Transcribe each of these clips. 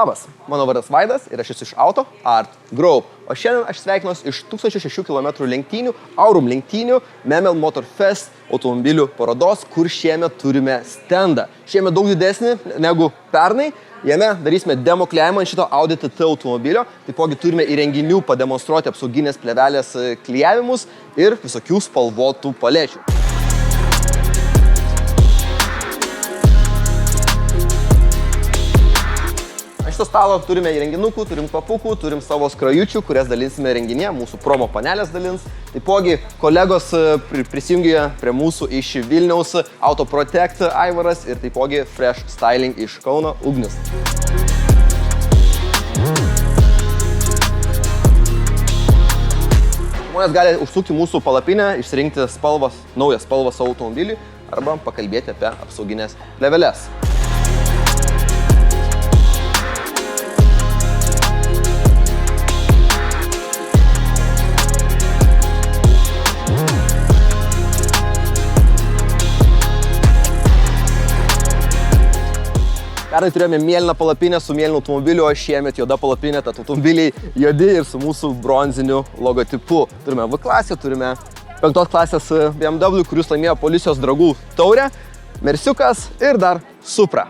Labas, mano vardas Vaidas ir aš esu iš Auto Art Group. O šiandien aš sveikinuos iš 1006 km lenktynių, Aurum lenktynių, Memel Motor Fest automobilių parodos, kur šiemet turime stendą. Šiemet daug didesnį negu pernai. Jame darysime demo klijavimą šito Audi TT automobilio. Taipogi turime įrenginių pademonstruoti apsauginės plėvelės klijavimus ir visokių spalvotų palečių. Šito stalo turime įrenginukų, turim papukų, turim savo skrajučių, kurias dalinsime renginėje, mūsų promo panelės dalins. Taipogi kolegos prisijungė prie mūsų iš Vilniaus Auto Protect Aivaras ir taipogi Fresh Styling iš Kauno Ugnius. Žmonės gali užsukti mūsų palapinę, išsirinkti naują spalvą savo automobilį arba pakalbėti apie apsauginės plėveles. Pernai turėjome mėlyną palapinę su mėlynu automobiliu, o šiemet juoda palapinė, tad automobiliai juodi ir su mūsų bronziniu logotipu. Turime V klasę, turime 5 klasės BMW, kuris laimėjo policijos dragų taurę, Mersiukas ir dar Supra.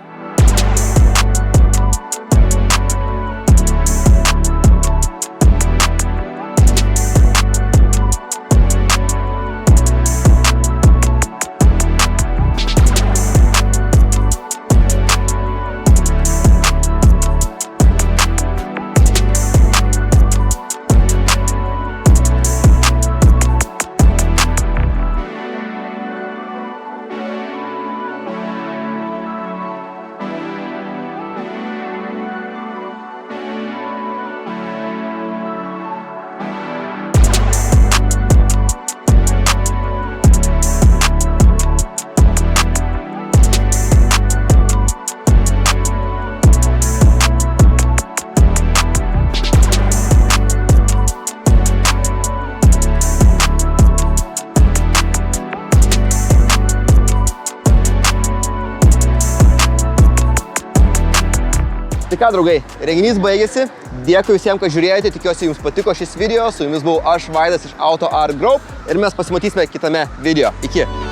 Tai ką, draugai, renginys baigėsi. Dėkui visiems, kad žiūrėjote, tikiuosi jums patiko šis video. Su jumis buvau aš, Vaidas iš Auto Art Group ir mes pasimatysime kitame video. Iki!